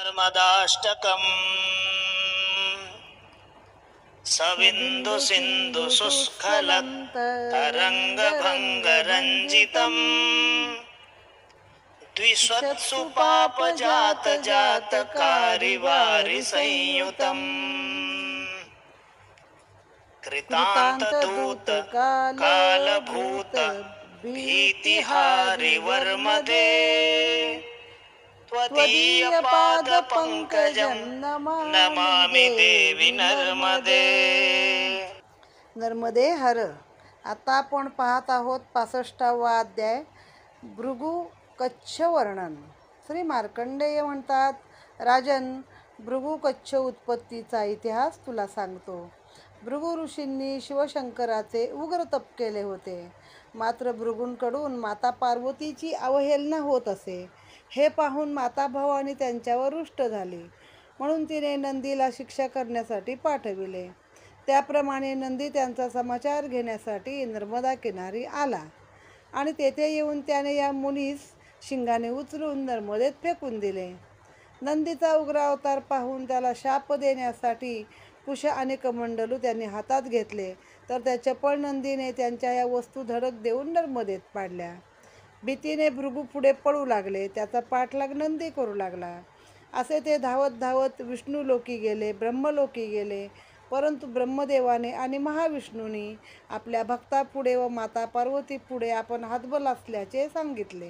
नर्मदाष्टकम् सविन्दु सिन्धु सुस्खलत् तरङ्गभङ्गरञ्जितम् द्विषत्सु पापजात जातकारिवारि संयुतम् कृतान्तदूत कालभूत भीतिहारि वर्मदे त्वदीयपादपङ्कजं नमामि देवी नर्मदे. नर्मदे हर. आता आपण पाहत आहोत 65वा अध्याय, भृगु कच्छ वर्णन. श्री मार्कंडेय म्हणतात, राजन, भृगु कच्छ उत्पत्तीचा इतिहास तुला सांगतो. भृगु ऋषींनी शिवशंकराचे उग्र तप केले होते. मात्र भृगूंकडून माता पार्वतीची अवहेलना होत असे. हे पाहून माता भवानी त्यांच्यावर रुष्ट झाली. म्हणून तिने नंदीला शिक्षा करण्यासाठी पाठविले. त्याप्रमाणे नंदी त्यांचा समाचार घेण्यासाठी नर्मदा किनारी आला आणि तेथे येऊन त्याने या मुनीस शिंगाने उचलून नर्मदेत फेकून दिले. नंदीचा उग्र अवतार पाहून त्याला शाप देण्यासाठी कुश आणि कमंडलू त्यांनी हातात घेतले, तर त्या चपळ नंदीने त्यांच्या या वस्तू धडक देऊन नर्मदेत पाडल्या. भीतीने भृगू पुढे पळू लागले. त्याचा पाठलाग नंदी करू लागला. असे ते धावत धावत विष्णुलोकी गेले, ब्रह्मलोकी गेले. परंतु ब्रह्मदेवाने आणि महाविष्णूंनी आपल्या भक्तापुढे व माता पार्वतीपुढे आपण हतबल असल्याचे सांगितले.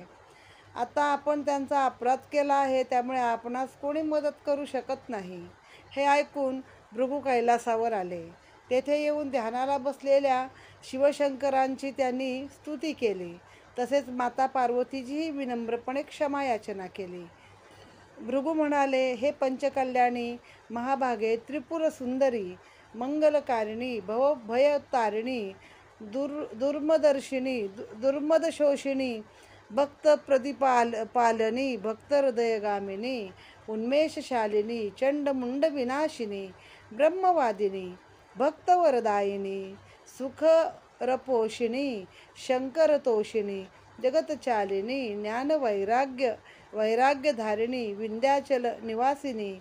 आता आपण त्यांचा अपराध केला आहे, त्यामुळे आपणास कोणी मदत करू शकत नाही. हे ऐकून भृगू कैलासावर आले. तेथे येऊन ध्यानाला बसलेल्या शिवशंकरांची त्यांनी स्तुती केली. तसेच माता पार्वतीचीही विनम्रपणे क्षमा याचना केली. भृगू म्हणाले, हे पंचकल्याणी, महाभागे, त्रिपुर सुंदरी, मंगलकारिणी, भयतारिणी, दुर्मदर्शिनी, दुर्मदशोषिणी, भक्त पालनी, भक्त हृदयगामिनी, उन्मेषशालिनी, चंडमुंड विनाशिनी, ब्रह्मवादिनी, भक्तवरदायिनी, सुखरपोषिणी, शंकरतोषिणी, जगतचालिनी, वैराग्यधारिणी, विंध्याचल निवासिनी,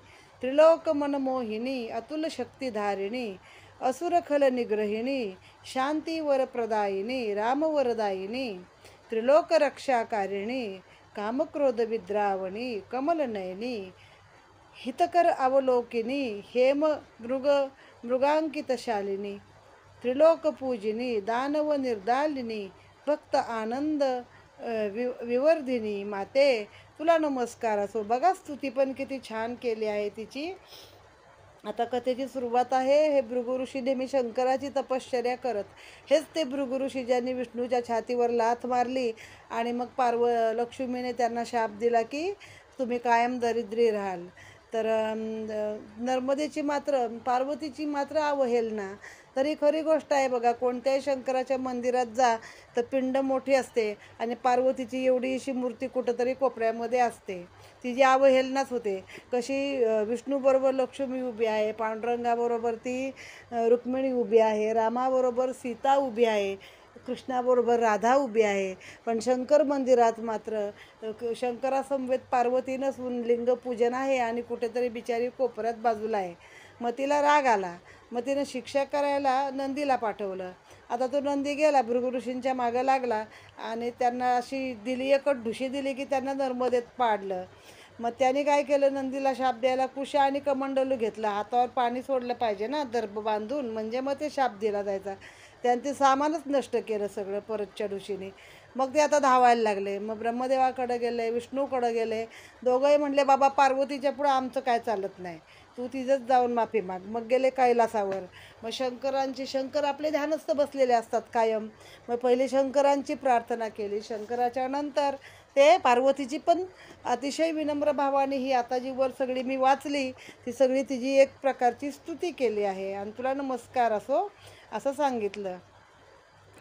त्रिलोकमनमोहिनी, अतुल शक्तिधारिणी, असुरखल निग्रहिणी, शांतीवरप्रदायिनी, रामवरदायिनी, त्रिलोकरक्षाकारिणी, कामक्रोध विद्रावणी, कमलनयनी, हितकर अवलोकिनी, मृगांकितशालिनी, त्रिलोकपूजिनी, दानव निर्दालिनी, भक्त आनंद विवर्धिनी. माते, तुला नमस्कार असो. बघा, स्तुती पण किती छान केली आहे तिची. आता कथेची सुरुवात आहे. हे भृगु ऋषी नेहमी शंकराची तपश्चर्या करत. हेच ते भृगु ऋषी ज्यांनी विष्णूच्या छातीवर लाथ मारली आणि मग लक्ष्मीने त्यांना शाप दिला की तुम्ही कायम दरिद्री राहाल. तर नर्मदेची मात्र, पार्वतीची मात्र अवहेलना. तरी खरी गोष्ट आहे बघा, कोणत्याही शंकराच्या मंदिरात जा तर पिंड मोठी असते आणि पार्वतीची एवढीशी मूर्ती कुठंतरी कोपऱ्यामध्ये असते. तिची अवहेलनाच होते. कशी विष्णूबरोबर लक्ष्मी उभी आहे, पांडुरंगाबरोबर ती रुक्मिणी उभी आहे, रामाबरोबर सीता उभी आहे, कृष्णाबरोबर राधा उभी आहे. पण शंकर मंदिरात मात्र शंकरासमवेत पार्वती नसून लिंगपूजन आहे आणि कुठेतरी बिचारी कोपऱ्यात बाजूला आहे. मग तिला राग आला. मग तिनं शिक्षा करायला नंदीला पाठवलं. आता तो नंदी गेला, भृगु ऋषींच्या मागं लागला आणि त्यांना अशी दिली, एकच ढुशी दिली की त्यांना नर्मदेत पाडलं. मग त्याने काय केलं, नंदीला शाप द्यायला कुश आणि कमंडलू घेतलं. हातावर पाणी सोडलं पाहिजे ना, दर्भ बांधून, म्हणजे मग ते शाप दिला जायचा. त्यांचे सामानच नष्ट केलं सगळं परतच्या ऋषीने. मग ते आता धावायला लागले. मग ब्रह्मदेवाकडे गेले, विष्णूकडे गेले. दोघंही म्हणले, बाबा पार्वतीच्या पुढं आमचं काय चालत नाही, तू तिथंच जाऊन माफी माग. मग गेले कैलासावर. मग शंकर आपले ध्यानस्थ बसलेले असतात कायम. मग पहिले शंकरांची प्रार्थना केली. शंकराच्या नंतर ते पार्वतीची पण अतिशय विनम्र भावाने ही आता जी वर सगळी मी वाचली ती सगळी तिची एक प्रकारची स्तुती केली आहे आणि तुला नमस्कार असो असं सांगितलं.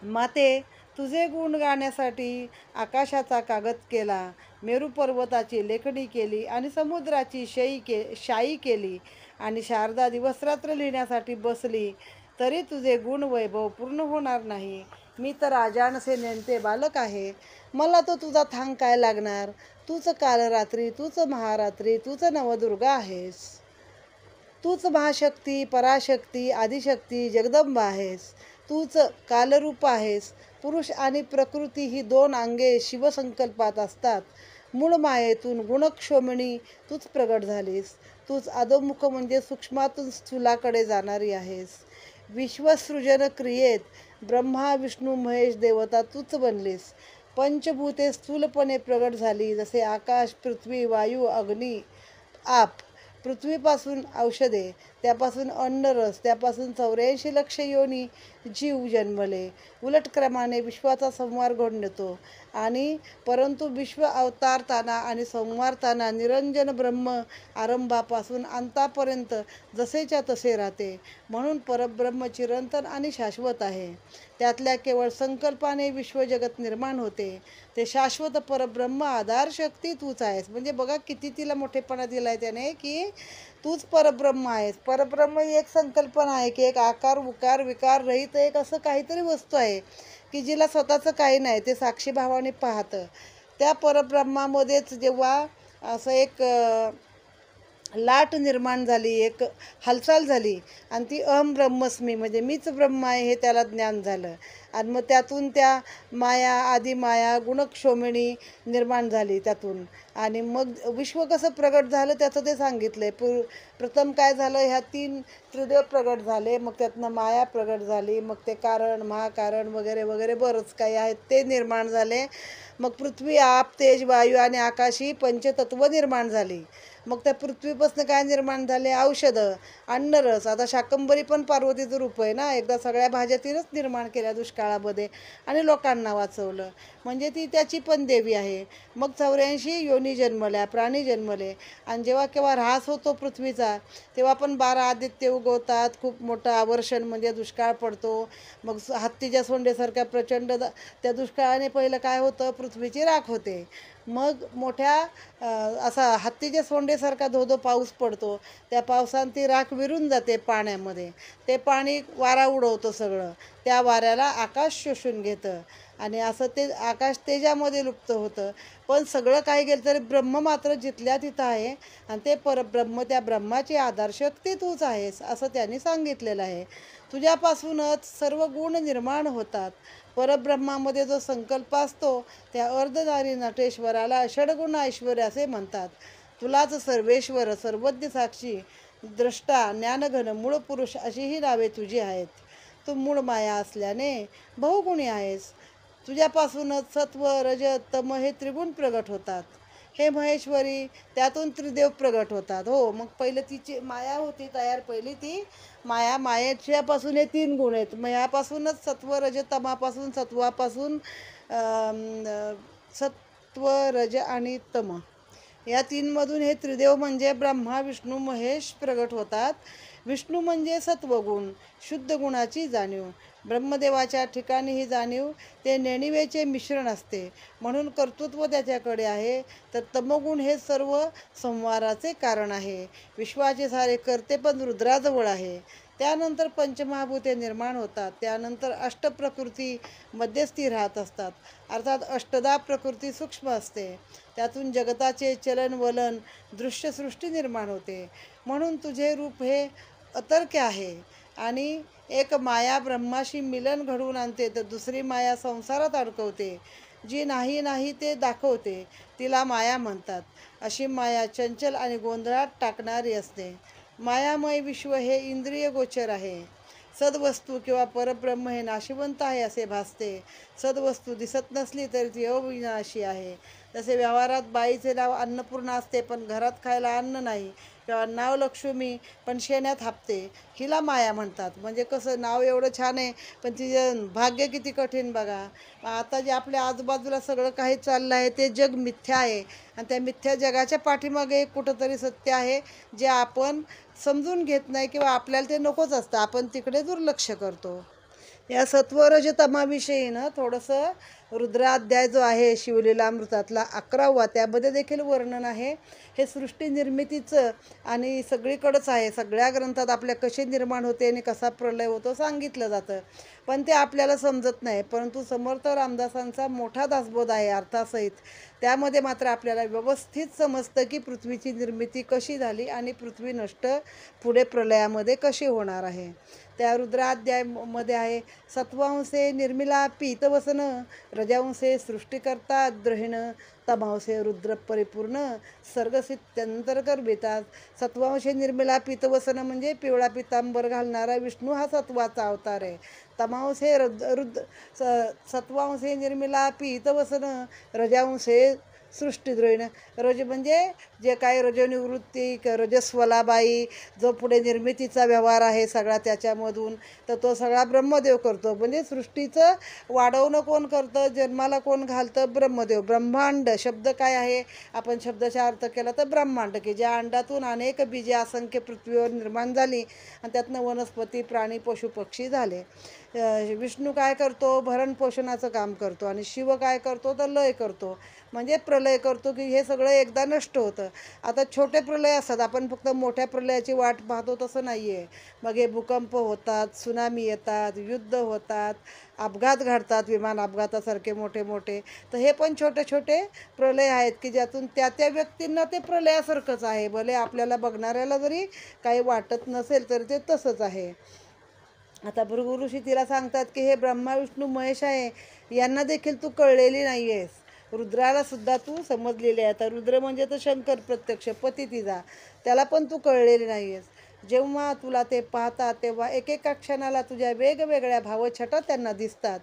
माते, तुझे गुण गाण्यासाठी आकाशाचा कागद केला, मेरू पर्वताची लेखणी केली आणि समुद्राची शाई केली आणि शारदा दिवसरात्र लिहिण्यासाठी बसली, तरी तुझे गुण वैभव पूर्ण होणार नाही. मी तर राजानसे नेणते बालक आहे. मला तो तुझा थांग काय लागणार. तूच कालरात्री, तूच महारात्री, तूच नवदुर्गा आहेस. तूच महाशक्ती, पराशक्ती, आदिशक्ती, जगदंबा आहेस. तूच कालरूप आहेस. पुरुष आणि प्रकृती ही दोन अंगे शिवसंकल्पात असतात. मूळ मायेतून गुणक्षोमिणी तूच प्रगट झालीस. तूच अधोमुख म्हणजे सूक्ष्मातून स्थूलाकडे जाणारी आहेस. विश्वसृजन क्रियेत ब्रह्मा विष्णू महेश देवता तूच बनलीस. पंचभूते स्थूलपणे प्रगट झाली, जसे आकाश, पृथ्वी, वायू, अग्नी, आप. पृथ्वीपासून औषधे, त्यापासून अन्नरस, त्यापासून 84 लक्ष योनी जीव जन्मले. उलट क्रमाने विश्वाचा संहार घडून येतो आणि परंतु विश्व अवतारताना आणि संवारताना निरंजन ब्रह्म आरंभापासून अंतापर्यंत जसेच्या तसे राहते. म्हणून परब्रह्म चिरंतन आणि शाश्वत आहे. त्यातल्या केवळ संकल्पाने विश्वजगत निर्माण होते. ते शाश्वत परब्रह्म आधार शक्ती तूच आहेस. म्हणजे बघा किती तिला मोठेपणा दिलाय त्याने की तूच परब्रह्म आहेस. परब्रह्म ही एक संकल्पना आहे की एक आकार उकार विकार रहित एक असं काहीतरी वस्तू आहे की जिला स्वतःचं काही नाही, ते साक्षीभावाने पाहतं. त्या परब्रह्मामध्येच जेव्हा असं एक लाट निर्माण झाली, एक हालचाल झाली आणि ती अहम ब्रह्मस्मी म्हणजे मीच ब्रह्म आहे हे त्याला ज्ञान झालं. आणि मग त्यातून त्या माया, आदिमाया, गुणक्षोमिणी निर्माण झाली त्यातून. आणि मग विश्व कसं प्रगट झालं त्याचं ते सांगितलं. प्रथम काय झालं, ह्या 3 त्रिदेव प्रगट झाले, मग त्यातनं माया प्रगट झाली, मग ते कारण, महाकारण वगैरे वगैरे बरंच काही आहेत ते निर्माण झाले. मग पृथ्वी, आप, तेज, वायू आणि आकाश ही पंचतत्व निर्माण झाली. मग त्या पृथ्वीपासून काय निर्माण झाले, औषधं, अन्नरस. आता शाकंभरी पण पार्वतीचं रूप आहे ना. एकदा सगळ्या भाज्या तिनंच निर्माण केल्या दुष्काळामध्ये आणि लोकांना वाचवलं. म्हणजे ती त्याची पण देवी आहे. मग 84 योनी जन्मल्या, प्राणी जन्मले. आणि जेव्हा केव्हा ऱ्हास होतो पृथ्वीचा तेव्हा पण 12 आदित्य उगवतात. खूप मोठं आवर्षण म्हणजे दुष्काळ पडतो. मग हत्तीच्या सोंडेसारख्या प्रचंड त्या दुष्काळाने पहिलं काय होतं, पृथ्वीची राख होते. मग मोठ्या असा हत्तीच्या सोंडेसारखा धोधो पाऊस पडतो. त्या पावसाने ती राख विरून जाते पाण्यामध्ये. ते पाणी वारा उडवतो सगळं. त्या वाऱ्याला आकाश शोषून घेतं आणि असं ते आकाश तेजामध्ये लुप्त होतं. पण सगळं काही गेलं तरी ब्रह्म मात्र जिथल्या तिथं आहे आणि ते परब्रह्म, त्या ब्रह्माची आधारशक्ती तूच आहेस असं त्यांनी सांगितलेलं आहे. तुझ्यापासूनच सर्व गुण निर्माण होतात. परब्रह्मामध्ये जो संकल्प असतो त्या अर्धधारी नटेश्वराला षडगुण ऐश्वर्य असे म्हणतात. तुलाच सर्वेश्वर, सर्वज्ञ, साक्षी, द्रष्टा, ज्ञानघन, मूळ पुरुष अशी ही नावे तुझी आहेत. तू मूळ माया असल्याने बहुगुणी आहेस. तुझ्यापासूनच सत्व, रज, तम हे त्रिगुण प्रगट होतात. हे महेश्वरी, त्यातून त्रिदेव प्रगट होतात. हो, मग पहिले तिची माया होती तयार, पहिली ती माया. मायेच्यापासून हे 3 गुण आहेत. मग ह्यापासूनच सत्व, रज, तमापासून, सत्वापासून सत्व, रज आणि तम या 3मधून हे त्रिदेव म्हणजे ब्रह्मा, विष्णू, महेश प्रगट होतात. विष्णू म्हणजे सत्वगुण, शुद्ध गुणाची जाणीव. ब्रह्मदेवाच्या ठिकाणी ही जाणीव ते नेणिवेचे मिश्रण असते, म्हणून कर्तृत्व त्याच्याकडे आहे. तर तमोगुण हे सर्व संहाराचे कारण आहे. विश्वाचे सारे करते पण रुद्राजवळ आहे. त्यानंतर पंचमहाभूते निर्माण होतात. त्यानंतर अष्टप्रकृती मध्यस्थी राहत असतात. अर्थात अष्टदा प्रकृती सूक्ष्म असते. त्यातून जगताचे चलन वलन दृश्यसृष्टी निर्माण होते. म्हणून तुझे रूप हे अतर्क्य आहे आणि एक माया ब्रह्माशी मिलन घडवून आणते तर दुसरी माया संसारात अडकवते. जी नाही नाही ते दाखवते तिला माया म्हणतात. अशी माया चंचल आणि गोंधळात टाकणारी असते. मायामय विश्व हे इंद्रिय गोचर आहे. सद्वस्तू किंवा परब्रह्म हे नाशिवंत आहे असे भासते. सद्वस्तू दिसत नसली तरी ती अविनाशी आहे. जसे व्यवहारात बाईचे नाव अन्नपूर्णा असते पण घरात खायला अन्न नाही, किंवा नाव लक्ष्मी पण शेण्यात हापते, हिला माया म्हणतात. म्हणजे कसं, नाव एवढं छान आहे पण तिचं भाग्य किती कठीण बघा. आता जे आपल्या आजूबाजूला सगळं काही चाललं आहे ते जग मिथ्या आहे आणि त्या मिथ्या जगाच्या पाठीमागे कुठंतरी सत्य आहे जे आपण समजून घेत नाही किंवा आपल्याला ते नकोच असतं, आपण तिकडे दुर्लक्ष करतो. या सत्वरजतमाविषयी ना थोडंसं रुद्राध्याय जो आहे शिवलीलामृतातला 11वा त्यामध्ये देखील वर्णन आहे. हे सृष्टी निर्मितीचं आणि सगळीकडंच आहे. सगळ्या ग्रंथात आपल्या कशी निर्माण होते आणि कसा प्रलय होतो सांगितलं जातं, पण ते आपल्याला समजत नाही. परंतु समर्थ रामदासांचा मोठा दासबोध आहे अर्थासहित. त्यामध्ये मात्र आपल्याला व्यवस्थित समजतं की पृथ्वीची निर्मिती कशी झाली आणि पृथ्वी नष्ट पुढे प्रलयामध्ये कशी होणार आहे. त्या रुद्राध्यायमध्ये आहे, सत्वांशे निर्मिला पीतवसन, रजांशे सृष्टिकर्ता द्रहिण, तमांशे रुद्र परिपूर्ण, सर्गसित्यंतर करबितात. सत्वांशे निर्मिला पीतवसन म्हणजे पिवळा पितांबर घालणारा विष्णू हा सत्वाचा अवतार आहे. तमांशे सत्वांशे निर्मिला पीतवसन, रजांशे सृष्टीद्रोहिण. रज म्हणजे जे काही रजोनिवृत्ती रजस्वलाबाई जो पुढे निर्मितीचा व्यवहार आहे सगळा त्याच्यामधून, तर तो सगळा ब्रह्मदेव करतो. म्हणजे सृष्टीचं वाढवणं कोण करतं, जन्माला कोण घालतं, ब्रह्मदेव. ब्रह्मांड शब्द काय आहे, आपण शब्दाचा अर्थ केला तर ब्रह्मांड, की ज्या अंडातून अनेक बीजे असंख्य पृथ्वीवर निर्माण झाली आणि त्यातनं वनस्पती प्राणी पशुपक्षी झाले. विष्णू काय करतो, भरण पोषणाचं काम करतो आणि शिव काय करतो तर लय करतो, म्हणजे प्रलय करतो, की हे सगळं एकदा नष्ट होतं. आता छोटे प्रलय असतात, आपण फक्त मोठ्या प्रलयाची वाट पाहतो तसं नाही आहे. मग हे भूकंप होतात, सुनामी येतात, युद्ध होतात, अपघात घडतात, विमान अपघातासारखे मोठे मोठे. तर हे पण छोटे छोटे प्रलय आहेत की ज्यातून त्या त्या व्यक्तींना ते प्रलयासारखंच आहे. भले आपल्याला बघणाऱ्याला जरी काही वाटत नसेल तर ते तसंच आहे. आता भृगु ऋषी तिला सांगतात की हे ब्रह्मा विष्णू महेश आहे, यांना देखील तू कळलेली नाही आहेस. रुद्राला सुद्धा तू समजलेली आहे. आता रुद्र म्हणजे तर शंकर प्रत्यक्ष पती तिचा, त्याला पण तू कळलेली नाही आहेस. जेव्हा तुला ते पाहतात तेव्हा एकेका क्षणाला तुझ्या वेगवेगळ्या भावछटा त्यांना दिसतात.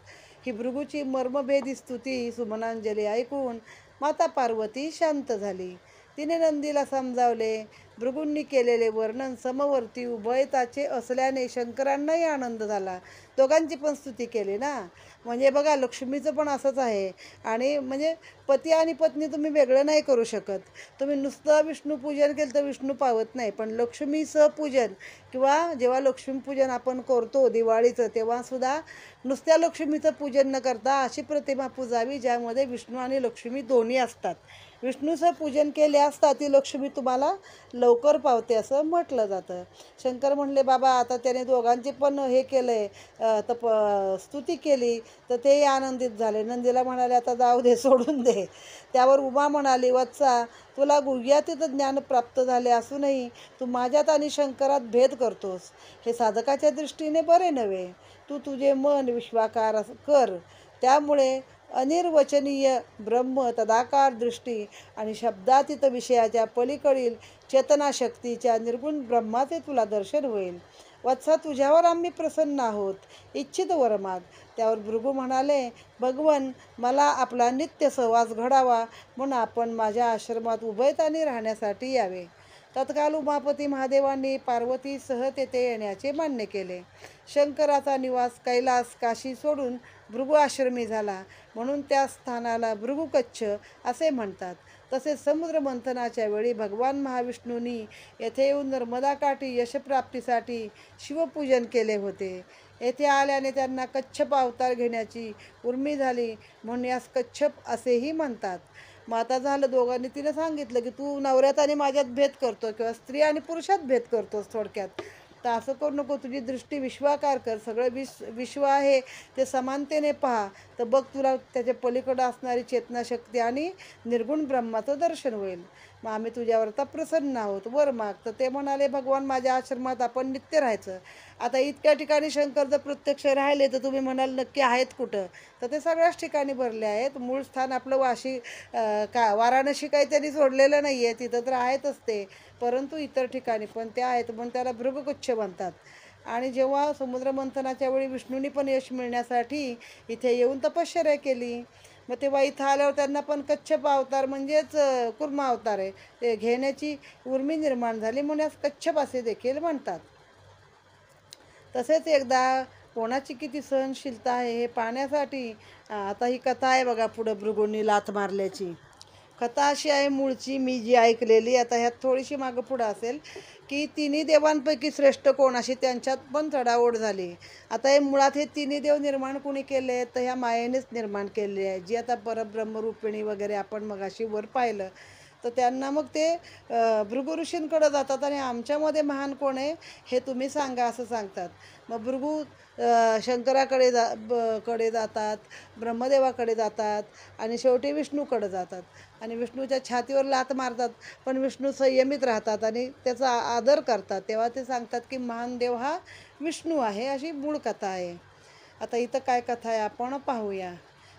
ही भृगूची मर्मभेदी स्तुती सुमनांजली ऐकून माता पार्वती शांत झाली. तिने नंदीला समजावले. भृगूंनी केलेले वर्णन समवर्ती उभयताचे असल्याने शंकरांनाही आनंद झाला. दोघांची पण स्तुती केली ना. म्हणजे बघा लक्ष्मीचं पण असंच आहे. आणि म्हणजे पती आणि पत्नी तुम्ही वेगळं नाही करू शकत. तुम्ही नुसतं विष्णूपूजन केलं तर विष्णू पावत नाही, पण लक्ष्मीचं पूजन किंवा जेव्हा लक्ष्मीपूजन आपण करतो दिवाळीचं, तेव्हासुद्धा नुसत्या लक्ष्मीचं पूजन न करता अशी प्रतिमा पूजावी ज्यामध्ये विष्णू आणि लक्ष्मी दोन्ही असतात. विष्णूचं पूजन केले असता ती लक्ष्मी तुम्हाला लवकर पावते असं म्हटलं जातं. शंकर म्हणले बाबा आता त्याने दोघांचे पण हे केलं आहे, स्तुती केली तर तेही आनंदित झाले. नंदीला म्हणाले आता जाऊ दे, सोडून दे. त्यावर उमा म्हणाली, वत्सा तुला गुह्यातीत ज्ञान प्राप्त झाले असूनही तू माझ्यात आणि शंकरात भेद करतोस, हे साधकाच्या दृष्टीने बरे नव्हे. तू तुझे मन विश्वाकार कर, त्यामुळे अनिर्वचनीय ब्रह्म तदाकार दृष्टी आणि शब्दातीत विषयाच्या पलीकडील चेतनाशक्तीच्या निर्गुण ब्रह्माचे तुला दर्शन होईल. वत्सा तुझ्यावर आम्ही प्रसन्न आहोत, इच्छित वर माग. त्यावर भृगू म्हणाले, भगवन मला आपला नित्य सहवास घडावा म्हणून आपण माझ्या आश्रमात उभयताने राहण्यासाठी यावे. तत्काल उमापती महादेवांनी पार्वतीसह तेथे येण्याचे मान्य केले. शंकराचा निवास कैलास काशी सोडून भृगु आश्रमी झाला म्हणून त्या स्थानाला भृगुकच्छ असे म्हणतात. तसेच समुद्र मंथनाच्या वेळी भगवान महाविष्णूंनी येथे येऊन नर्मदाकाठी यशप्राप्तीसाठी शिवपूजन केले होते. येथे आल्याने त्यांना कच्छप अवतार घेण्याची उर्मी झाली म्हणून यास कच्छप असेही म्हणतात. मग आता झालं, दोघांनी तिला सांगितलं की तू नवऱ्यात आणि माझ्यात भेद करतो किंवा स्त्री आणि पुरुषात भेद करतोस थोडक्यात. तर असं करू नको, तुझी दृष्टी विश्वाकार कर. सगळं विश्व आहे ते समानतेने पहा, तर बघ तुला त्याच्या पलीकडं असणारी चेतनाशक्ती आणि निर्गुण ब्रह्माचं दर्शन होईल. मग आम्ही तुझ्यावर आता प्रसन्न आहोत, वर माग. तर ते म्हणाले, भगवान माझ्या आश्रमात आपण नित्य राहायचं. आता इतक्या ठिकाणी शंकर जर प्रत्यक्ष राहिले तर तुम्ही म्हणाल नक्की आहेत कुठं, तर ते सगळ्याच ठिकाणी भरले आहेत. मूळ स्थान आपलं वाराणसी काही त्यांनी सोडलेलं नाही आहे, तिथं तर आहेतच ते, परंतु इतर ठिकाणी पण ते आहेत म्हणून त्याला भृगुकच्छ म्हणतात. आणि जेव्हा समुद्रमंथनाच्या वेळी विष्णूंनी पण यश मिळण्यासाठी इथे येऊन तपश्चर्या केली, मग तेव्हा इथं आल्यावर त्यांना पण कच्छप अवतार म्हणजेच कुर्मा अवतार आहे ते घेण्याची उर्मी निर्माण झाली म्हणून यास कच्छप असे देखील म्हणतात. तसेच एकदा कोणाची किती सहनशीलता आहे हे पाहण्यासाठी आता ही कथा आहे बघा पुढं भृगूंनी लाथ मारल्याची. कथा अशी आहे मूळची, मी जी ऐकलेली, आता ह्यात थोडीशी मागं पुढं असेल, की तिन्ही देवांपैकी श्रेष्ठ कोण अशी त्यांच्यात पण चढाओढ झाली. आता हे मुळात हे तिन्ही देव निर्माण कोणी केले तर ह्या मायेनेच निर्माण केले आहे, जी आता परब्रह्मरूपिणी वगैरे आपण मगाशी वर पाहिलं. तर त्यांना मग ते भृगु ऋषींकडं जातात आणि आमच्यामध्ये महान कोण आहे हे तुम्ही सांगा असं सांगतात. मग भृगु शंकराकडे कडे जातात, ब्रह्मदेवाकडे जातात आणि शेवटी विष्णूकडे जातात आणि विष्णूच्या छातीवर लाथ मारतात. पण विष्णू संयमित राहतात आणि त्याचा आदर करतात. तेव्हा ते सांगतात की महान देव हा विष्णू आहे, अशी मूळ कथा आहे. आता इथं काय कथा आहे आपण पाहूया.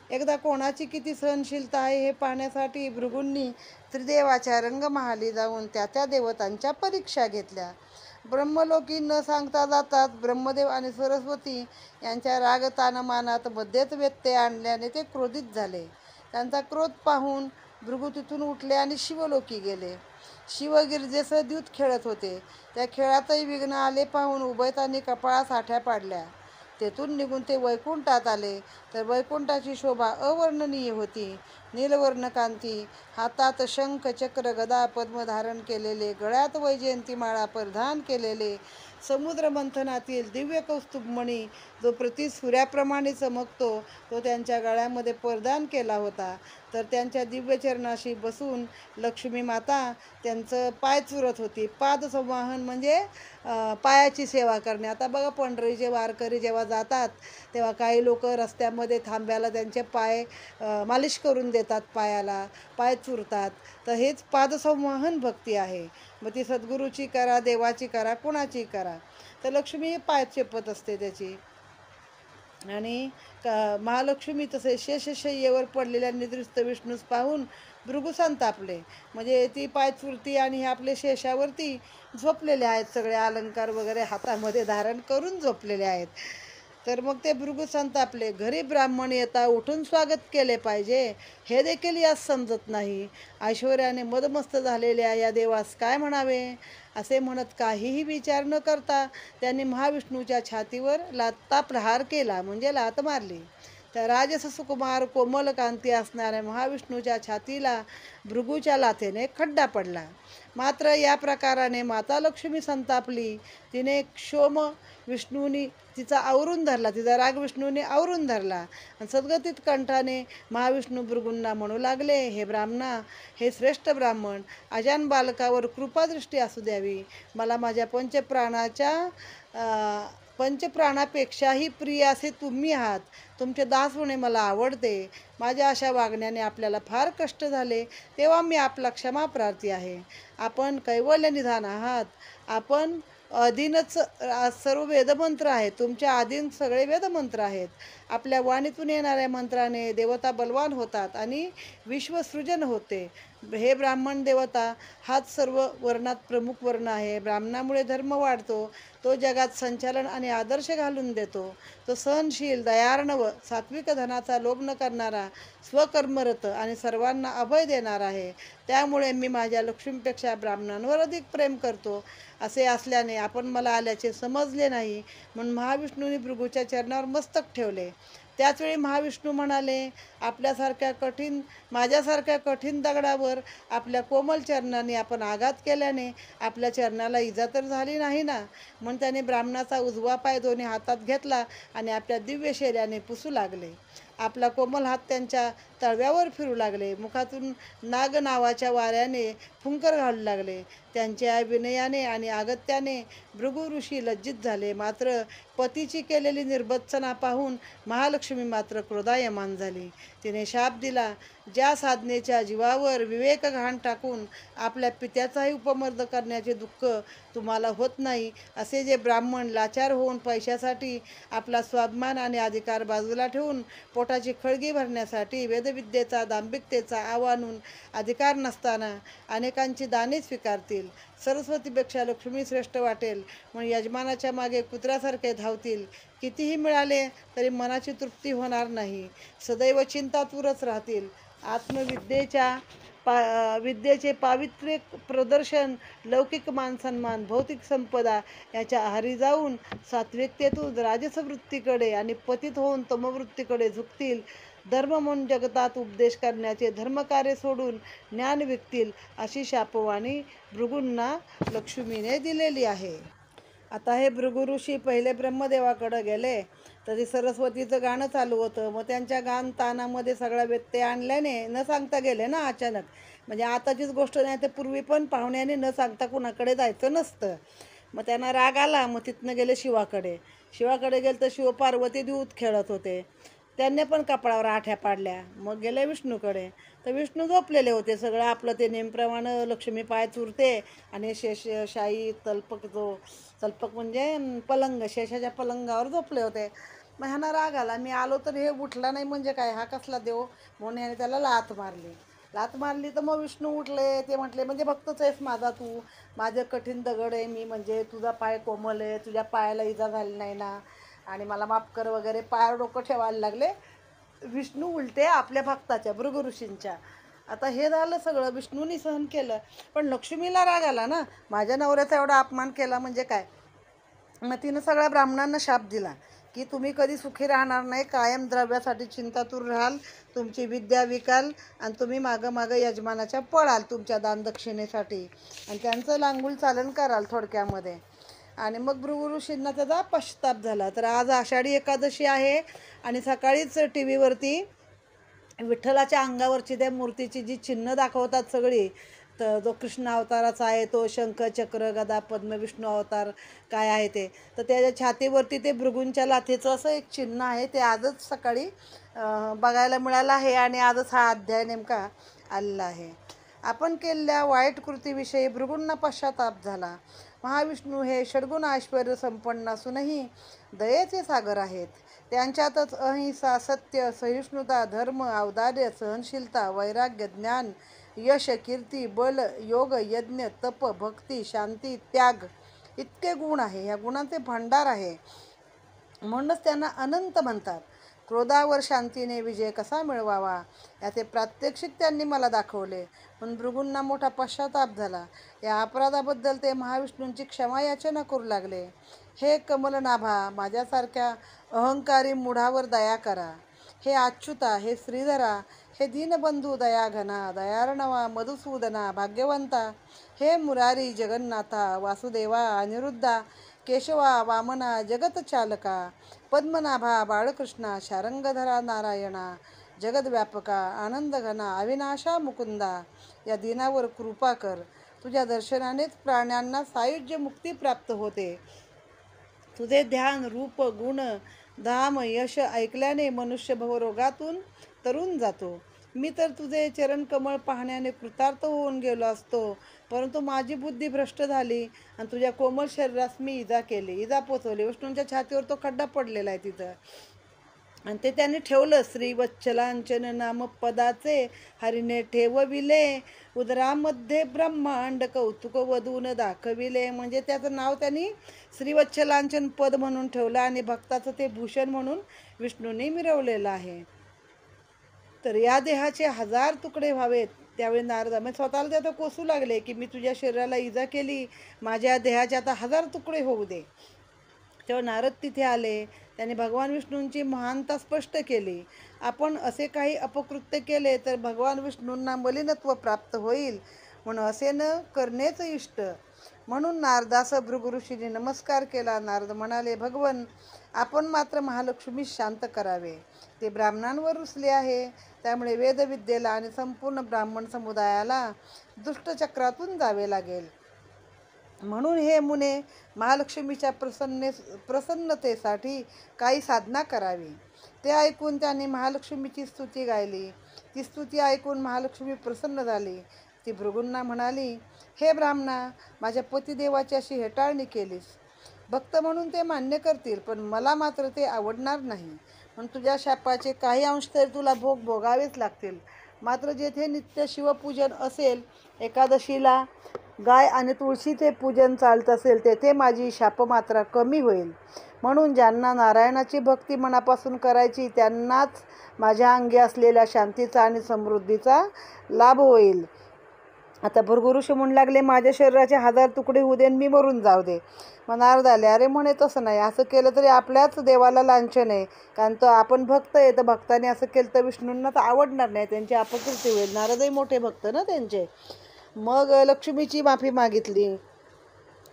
एकदा कोणाची किती सहनशीलता आहे हे पाहण्यासाठी भृगूंनी त्रिदेवाच्या रंगमहाली जाऊन त्या देवतांच्या परीक्षा घेतल्या. ब्रह्मलोकी न सांगता जातात ब्रह्मदेव आणि सरस्वती यांच्या रागतानमानात मध्येच व्यत्यय आणल्याने ते क्रोधित झाले. त्यांचा क्रोध पाहून भृगू तिथून उठले आणि शिवलोकी गेले. शिवगिरजेसह द्यूत खेळत होते. त्या खेळातही विघ्न आले पाहून उभयतांनी कपाळास आठ्या पाडल्या. तेथून निघून ते वैकुंठात आले तर वैकुंठाची शोभा अवर्णनीय होती. नीलवर्ण कांती, हातात शंख चक्र गदा पद्म धारण केलेले, गळ्यात वैजयंती माळा परिधान केलेले, समुद्र मंथनातील दिव्य कौस्तुभमणी जो प्रति सूर्याप्रमाणे चमकतो तो त्यांच्या गळ्यामध्ये परिधान केला होता. तर त्यांच्या दिव्य चरणाशी बसून लक्ष्मी माता त्यांचं पाय चुरत होती. पादसंवाहन म्हणजे पायाची सेवा करणे. आता बघा पंढरीचे वारकरी जेव्हा जातात तेव्हा काही लोक रस्त्यामध्ये थांब्याला त्यांचे पाय मालिश करून देतात, पायाला पाय चुरतात. तर हेच पादसंवाहन भक्ती आहे. मग ती सद्गुरूची करा, देवाची करा, कोणाची करा. तर लक्ष्मी पाय चेपत असते त्याची. आणि महालक्ष्मी तसे शेषशय्येवर पडलेल्या निद्रिस्त विष्णूस पाहून भृगू संतापले. म्हणजे ती पाय चुरती आणि हे आपले शेषावरती झोपलेले आहेत, सगळे अलंकार वगैरे हातामध्ये धारण करून झोपलेले आहेत. तर मग ते भृगू संतापले. घरी ब्राह्मण येता उठून स्वागत केले पाहिजे हे देखील यास समजत नाही. ऐश्वर्याने मदमस्त झालेल्या या देवास काय म्हणावे असे म्हणत काहीही विचार न करता त्यांनी महाविष्णूच्या छातीवर लाथा प्रहार केला, म्हणजे लाथ मारली. त्या राजस सुकुमार कोमल कांती असणाऱ्या महाविष्णूच्या छातीला भृगूच्या लाथेने खड्डा पडला. मात्र या प्रकाराने माता लक्ष्मी संतापली. तिने क्षोम विष्णूनी तिचा आवरून धरला, तिचा राग विष्णूने आवरून धरला आणि सद्गतीत कंठाने महाविष्णू भृगूंना म्हणू लागले, हे ब्राह्मणा, हे श्रेष्ठ ब्राह्मण, अजान बालकावर कृपादृष्टी असू द्यावी. मला माझ्या पंचप्राणापेक्षाही प्रिय असे तुम्ही आहात. तुमचे दास होणे मला आवडते. माझ्या अशा वागण्याने आपल्याला फार कष्ट झाले, तेव्हा मी आपला क्षमाप्रार्थी आहे. आपण कैवल्य निधान आहात. आपण अधीनच सर्व वेदमंत्र आहेत. तुमच्या अधीन सगळे वेदमंत्र आहेत. आपल्या वाणीतून येणाऱ्या मंत्राने देवता बलवान होतात आणि विश्वसृजन होते. हे ब्राह्मण देवता हाच सर्व वर्णात प्रमुख वर्ण आहे. ब्राह्मणामुळे धर्म वाढतो. तो जगात संचालन आणि आदर्श घालून देतो. तो सहनशील, दयार्णव, सात्विक, धनाचा लोभ न करणारा, स्वकर्मरत आणि सर्वांना अभय देणार आहे. त्यामुळे मी माझ्या लक्ष्मीपेक्षा ब्राह्मणांवर अधिक प्रेम करतो. असे असल्याने आपण मला आल्याचे समजले नाही, म्हणून महाविष्णूंनी भृगूच्या चरणावर मस्तक ठेवले. त्याचवेळी महाविष्णू म्हणाले, माझ्यासारख्या कठीण दगडावर आपल्या कोमल चरणाने आपण आघात केल्याने आपल्या चरणाला इजा तर झाली नाही ना. म्हणून त्याने ब्राह्मणाचा उजवा पाय दोन्ही हातात घेतला आणि आपल्या दिव्य शैल्याने पुसू लागले. आपला कोमल हात त्यांच्या तळव्यावर फिरू लागले. मुखातून नाग नावाच्या वाऱ्याने फुंकर घालू लागले. त्यांच्या विनयाने आणि अगत्याने भृगु ऋषी लज्जित झाले. मात्र पतीची केलेली निर्भत्सना पाहून महालक्ष्मी मात्र क्रोधायमान झाली. तिने शाप दिला, ज्या साधनेच्या जीवावर विवेक घाण टाकून आपल्या पित्याचाही उपमर्द करण्याचे दुःख तुम्हाला होत नाही, असे जे ब्राह्मण लाचार होऊन पैशासाठी आपला स्वाभिमान आणि अधिकार बाजूला ठेवून पोटाची खळगी भरण्यासाठी वेदविद्येचा, दांभिकतेचा आवानून अधिकार नसताना अनेकांची दाने स्वीकारतील. सरस्वतीपेक्षा लक्ष्मी श्रेष्ठ वाटेल म्हणून यजमानाच्या मागे कुत्र्यासारखे धावतील. कितीही मिळाले तरी मनाची तृप्ती होणार नाही. सदैव चिंतातूरच राहतील. विद्येचे पावित्र्य प्रदर्शन, लौकिक मानसन्मान, भौतिक संपदा याच्या आहारी जाऊन सात्विकतेतून राजसवृत्तीकडे आणि पतित होऊन तमवृत्तीकडे झुकतील. धर्म म्हणून जगतात उपदेश करण्याचे धर्मकार्य सोडून ज्ञान विकतील अशी शापवाणी भृगूंना लक्ष्मीने दिलेली आहे. आता हे भृगु ऋषी पहिले ब्रह्मदेवाकडे गेले तरी सरस्वतीचं गाणं चालू होतं. मग त्यांच्या गान तानामध्ये सगळा व्यत्यय आणल्याने न सांगता गेले ना अचानक. म्हणजे आताचीच गोष्ट नाही तर पूर्वी पण पाहुण्याने न सांगता कुणाकडे जायचं नसतं. मग त्यांना राग आला. मग तिथनं गेले शिवाकडे. शिवाकडे गेले तर शिव पार्वती दूध खेळत होते. त्यांनी पण कपाळावर आठ्या पाडल्या. मग गेले विष्णूकडे तर विष्णू झोपलेले होते. सगळं आपलं ते नेमप्रमाणे लक्ष्मी पाय चुरते आणि शेषशाही तल्पक म्हणजे पलंग शेषाच्या पलंगावर झोपले होते. मग ह्यांना राग आला. मी आलो तर हे उठला नाही म्हणजे काय, हा कसला देव म्हणून ह्याने त्याला लाथ मारली तर मग विष्णू उठले. ते म्हटले म्हणजे भक्तच आहेस माझा तू, माझं कठीण दगड आहे मी, म्हणजे तुझा पाय कोमल आहे, तुझ्या पायाला इजा झाली नाही ना आणि मला माफ कर वगैरे पायावर डोकं ठेवायला लागले विष्णू उलटे आपल्या भक्ताच्या भृगु ऋषींच्या. आता हे झालं सगळं विष्णूनी सहन केलं. पण लक्ष्मीला राग आला ना, माझ्या नवऱ्याचा एवढा अपमान केला म्हणजे काय. मग तिनं सगळ्या ब्राह्मणांना शाप दिला की तुम्ही कधी सुखी राहणार नाही, कायम द्रव्यासाठी चिंतातूर राहाल, तुमची विद्या विकाल आणि तुम्ही मागं यजमानाच्या पळाल तुमच्या दानदक्षिणेसाठी आणि त्यांचं लांगुल चालन कराल थोडक्यामध्ये. आणि मग भृगु ऋषींना त्याचा पश्चाताप झाला. तर आज आषाढी एकादशी आहे आणि सकाळीच टी व्हीवरती विठ्ठलाच्या अंगावरची त्या मूर्तीची जी चिन्ह दाखवतात सगळी, तर जो कृष्ण अवताराचा आहे तो शंख चक्र गदा पद्म विष्णू अवतार काय आहे ते, तर त्याच्या छातीवरती ते भृगूंच्या लाथेचं असं एक चिन्ह आहे. ते आजच सकाळी बघायला मिळालं आहे आणि आजच हा अध्याय नेमका आलेला आहे. आपण केलेल्या वाईट कृतीविषयी भृगूंना पश्चाताप झाला. महाविष्णू हे षड्गुण ऐश्वर्य संपन्न असूनही दयेचे सागर आहेत. त्यांच्यातच अहिंसा सत्य सहिष्णुता धर्म औदार्य सहनशीलता वैराग्य ज्ञान यश कीर्ती बल योग यज्ञ तप भक्ती शांती त्याग इतके गुण आहे. या गुणांचे भांडार आहे. म्हणूनच त्यांना अनंत म्हणतात. क्रोधावर शांतीने विजय कसा मिळवावा याचे प्रात्यक्षिक त्यांनी मला दाखवले. म्हणून भृगूंना मोठा पश्चाताप झाला. या अपराधाबद्दल ते महाविष्णूंची क्षमा याचना करू लागले. हे कमलनाभा, माझ्यासारख्या अहंकारी मूढावर दया करा. हे अच्युता, हे श्रीधरा, हे दीनबंधू दयाघना दयार्णवा मधुसूदना भाग्यवंता, हे मुरारी जगन्नाथा वासुदेवा अनिरुद्धा केशवा वामना जगतचालका पद्मनाभा बाळकृष्णा शारंगधरा नारायणा जगद्व्यापका आनंदघना अविनाशा मुकुंदा, या दिनावर कृपा कर. तुझ्या दर्शनानेच प्राण्यांना सायुज्य मुक्ती प्राप्त होते. तुझे ध्यान रूप गुण धाम यश ऐकल्याने मनुष्य भवरोगातून तरून जातो. मी तर तुझे चरणकमळ पाहण्याने कृतार्थ होऊन गेलो असतो, परंतु माझी बुद्धी भ्रष्ट झाली आणि तुझ्या कोमल शरीरास मी इजा पोचवली. विष्णूंच्या छातीवर तो खड्डा पडलेला आहे तिथं आणि ते त्यांनी ठेवलं. श्रीवत्सलांचन नाम पदाचे हरीने ठेवविले उदरामध्ये ब्रह्मांड कौतुक वधून दाखविले. म्हणजे त्याचं नाव त्यांनी श्रीवत्सलांचन पद म्हणून ठेवलं आणि भक्ताचं ते भूषण म्हणून विष्णूंनी मिरवलेलं आहे. तर या देहाचे 1000 तुकडे व्हावेत. त्यावेळी नारदा म्हणजे स्वतःला त्यात कोसू लागले की मी तुझ्या शरीराला इजा केली, माझ्या देहाचे आता 1000 तुकडे होऊ दे. तेव्हा नारद तिथे आले. त्यांनी भगवान विष्णूंची महानता स्पष्ट केली. आपण असे काही अपकृत्य केले तर भगवान विष्णूंना मलिनत्व प्राप्त होईल, म्हणून असे न करणेच इष्ट. म्हणून नारदास भृगु ऋषीने नमस्कार केला. नारद म्हणाले, भगवन, आपण मात्र महालक्ष्मी शांत करावे. ते ब्राह्मणांवर रुसले आहे, त्यामुळे वेदविद्येला आणि संपूर्ण ब्राह्मण समुदायाला दुष्टचक्रातून जावे लागेल. म्हणून हे मुने महालक्ष्मीच्या प्रसन्नतेसाठी काही साधना करावी. ते ऐकून त्यांनी महालक्ष्मीची स्तुती गायली. ती स्तुती ऐकून महालक्ष्मी प्रसन्न झाली. ती भृगूंना म्हणाली, हे ब्राह्मणा, माझ्या पतिदेवाची अशी हेटाळणी केलीस. भक्त म्हणून ते मान्य करतील, पण मला मात्र ते आवडणार नाही. म्हणून तुझ्या शापाचे काही अंश तरी तुला भोगावेच लागतील. मात्र जेथे नित्य शिवपूजन असेल, एकादशीला गाय आणि तुळशीचे पूजन चालत असेल, तेथे माझी शापमात्रा कमी होईल. म्हणून ज्यांना नारायणाची भक्ती मनापासून करायची त्यांनाच माझ्या अंगी असलेल्या शांतीचा आणि समृद्धीचा लाभ होईल. आता भृगु ऋषी म्हणू लागले, माझ्या शरीराचे 1000 तुकडे होऊ दे आणि मी मरून जाऊ दे. मग नारद आले, अरे म्हणे तसं नाही, असं केलं तरी आपल्याच देवाला लांछन आहे, कारण तो आपण भक्त आहे, तर भक्ताने असं केलं तर विष्णूंना तर आवडणार नाही, त्यांची अपकीर्ती होईल. नारदही मोठे भक्त ना त्यांचे. मग लक्ष्मीची माफी मागितली.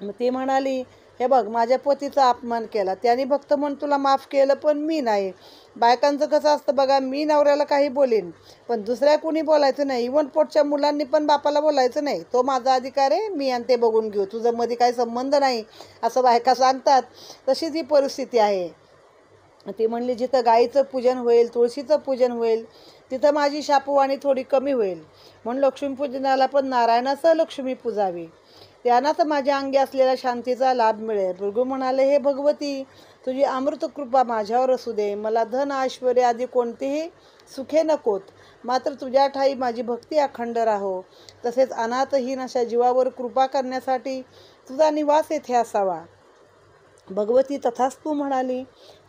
मग ती म्हणाली, हे बघ, माझ्या पतीचा अपमान केला, त्याने भक्त म्हणून तुला माफ केलं, पण मी नाही. बायकांचं कसं असतं बघा, मी नवऱ्याला काही बोलेन, पण दुसऱ्या कोणी बोलायचं नाही. इव्हन पोटच्या मुलांनी पण बापाला बोलायचं नाही, तो माझा अधिकार आहे, मी आणि ते बघून घेऊ, तुझं मध्ये काही संबंध नाही, असं बायका सांगतात. तशीच ही परिस्थिती आहे. ती म्हणली, जिथं गाईचं पूजन होईल, तुळशीचं पूजन होईल, तिथं माझी शापूवाणी थोडी कमी होईल, म्हणून लक्ष्मीपूजनाला पण नारायणासह लक्ष्मी पूजावी, त्यांनाच माझ्या अंगी असलेल्या शांतीचा लाभ मिळेल. भृगु म्हणाले, हे भगवती, तुझी अमृत कृपा माझ्यावर असू दे. मला धन ऐश्वर्य आदी कोणतीही सुखे नकोत, मात्र तुझ्या ठाई माझी भक्ती अखंड राहो. तसेच अनाथहीन अशा जीवावर कृपा करण्यासाठी तुझा निवास येथे असावा. भगवती तथास्तु म्हणाली.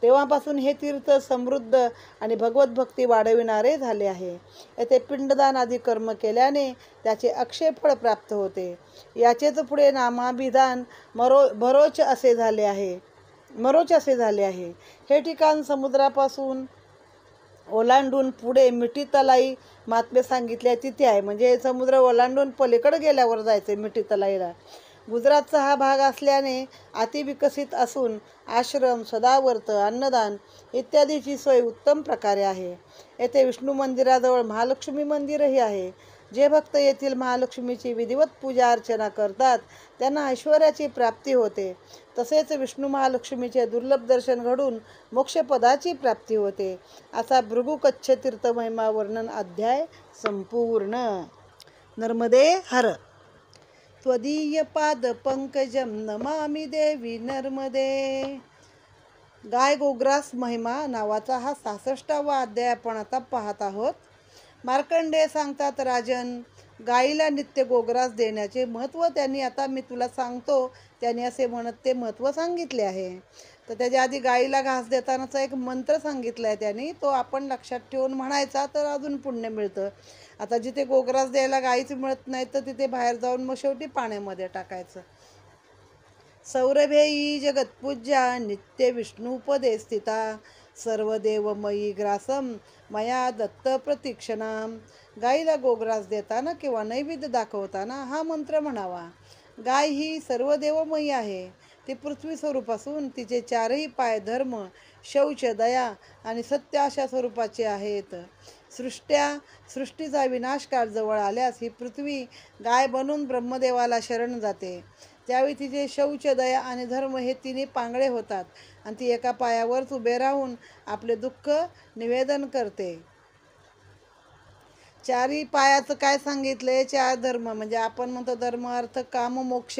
तेव्हापासून हे तीर्थ समृद्ध आणि भगवत भक्ती वाढविणारे झाले आहे. येथे पिंडदान आदी कर्म केल्याने त्याचे अक्षय फळ प्राप्त होते. याचेच पुढे नामाभिधान मरोच असे झाले आहे. हे ठिकाण समुद्रापासून ओलांडून पुढे मिठीतलाई महात्म्य सांगितले तिथे आहे. म्हणजे समुद्र ओलांडून पलीकडे गेल्यावर जायचे मिठीतलाईला. गुजरातचा हा भाग असल्याने अतिविकसित असून आश्रम, सदावर्त, अन्नदान इत्यादीची सोय उत्तम प्रकारे आहे. येथे विष्णू मंदिराजवळ महालक्ष्मी मंदिरही आहे. जे भक्त येथील महालक्ष्मीची विधिवत पूजा अर्चना करतात त्यांना ऐश्वर्याची प्राप्ती होते. तसेच विष्णू महालक्ष्मीचे दुर्लभ दर्शन घडून मोक्षपदाची प्राप्ती होते. असा भृगु कच्छ तीर्थ महिमा वर्णन अध्याय संपूर्ण. नर्मदे हर. त्वदीय पाद पंकजम नमामि देवी नर्मदे. गाय गोग्रास महिमा नावाचा हा 66वा अध्याय आपण आता पाहत आहोत. मार्कंडेय सांगतात, राजन, गायीला नित्य गोग्रास देण्याचे महत्त्व त्यांनी, आता मी तुला सांगतो, त्यांनी असे म्हणत ते महत्त्व सांगितले आहे. तर त्याच्या आधी गायीला घास देतानाचा एक मंत्र सांगितला आहे त्यांनी, तो आपण लक्षात ठेवून म्हणायचा तर अजून पुण्य मिळतं. आता जिथे गोग्रास द्यायला गायीच मिळत नाही तर तिथे बाहेर जाऊन मग शेवटी पाण्यामध्ये टाकायचं. सौरभेयी जगत्पूज्या नित्य विष्णुपदे स्थिता सर्वदेवमयी ग्रासम मया दत्त प्रतीक्षणाम. गायीला गोग्रास देताना किंवा नैवेद्य दाखवताना हा मंत्र म्हणावा. गाय ही सर्वदेवमयी आहे. ती पृथ्वी स्वरूप असून तिचे 4ही पाय धर्म, शौच, दया आणि सत्य अशा स्वरूपाचे आहेत. सृष्टीचा विनाशकाळ जवळ आल्यास ही पृथ्वी गाय बनून ब्रह्मदेवाला शरण जाते. त्यावेळी तिचे शौच, दया आणि धर्म हे तिन्ही पांगळे होतात आणि ती एका पायावरच उभे राहून आपले दुःख निवेदन करते. 4ही पायाचं काय सांगितलंय? 4 धर्म, म्हणजे आपण म्हणतो धर्म, अर्थ, काम, मोक्ष.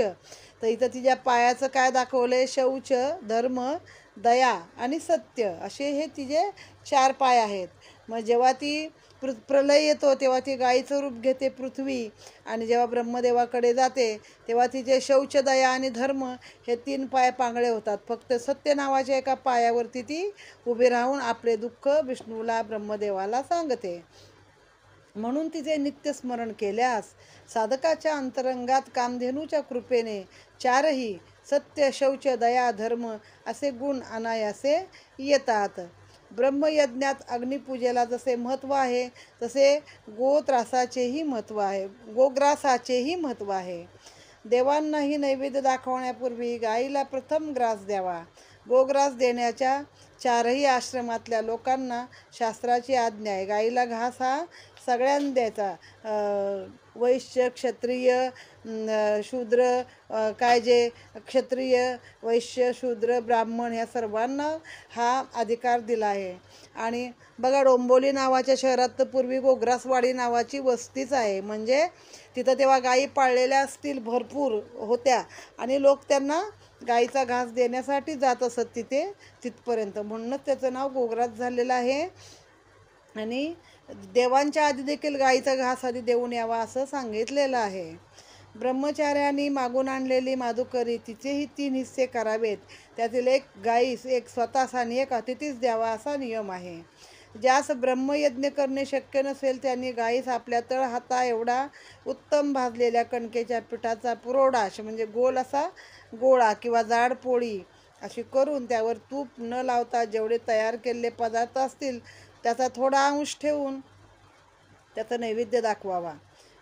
तर इथं तिच्या पायाचं काय दाखवलंय? शौच, धर्म, दया आणि सत्य असे हे तिचे 4 पाय आहेत. मग जेव्हा ती प्रलय येतो तेव्हा ती गायीचं रूप घेते पृथ्वी, आणि जेव्हा ब्रह्मदेवाकडे जाते तेव्हा तिचे शौच, दया आणि धर्म हे 3 पाय पांगळे होतात. फक्त सत्य नावाच्या एका पायावरती ती उभी राहून आपले दुःख विष्णूला, ब्रह्मदेवाला सांगते. म्हणून तिचे नित्य स्मरण केल्यास साधकाच्या अंतरंगात कामधेनूच्या कृपेने 4ही सत्य, शौच, दया, धर्म असे गुण अनायासे येतात. ब्रह्मयज्ञात अग्निपूजेला जसे महत्त्व आहे तसे गोग्रासाचेही महत्त्व आहे. देवांनाही नैवेद्य दाखवण्यापूर्वी गायीला प्रथम ग्रास द्यावा. गोग्रास देण्याच्या 4ही आश्रमातल्या लोकांना शास्त्राची आज्ञा आहे. गायीला घास हा सगळ्यांना द्यायचा. वैश्य, क्षत्रिय, शूद्र, क्षत्रिय, वैश्य, शूद्र, ब्राह्मण ह्या सर्वांना हा अधिकार दिला आहे. आणि बघा, डोंबोली नावाच्या शहरात तर पूर्वी गोग्रासवाडी नावाची वस्तीच आहे. म्हणजे तिथं तेव्हा गायी पाळलेल्या असतील, भरपूर होत्या, आणि लोक त्यांना गाईचा घास देण्यासाठी जात असत तिथपर्यंत. म्हणूनच त्याचं नाव गोग्रास झालेलं आहे. आणि देवांच्या आधी देखील गाईचा घास आधी देऊन यावा असं सांगितलेलं आहे. ब्रह्मचार्याने मागून आणलेली माधुकरी तिचेही 3 हिस्से करावेत. त्यातील एक गाईस, एक स्वतःस आणि एक अतिथीस द्यावा असा नियम आहे. ज्यास ब्रह्मयज्ञ करणे शक्य नसेल त्यांनी गाईस आपल्या तळहाता एवढा उत्तम भाजलेल्या कणकेच्या पिठाचा पुरवठा म्हणजे गोल असा गोळा किंवा जाड पोळी अशी करून त्यावर तूप न लावता जेवढे तयार केलेले पदार्थ असतील त्याचा थोडा अंश ठेवून त्याचा नैवेद्य दाखवावा.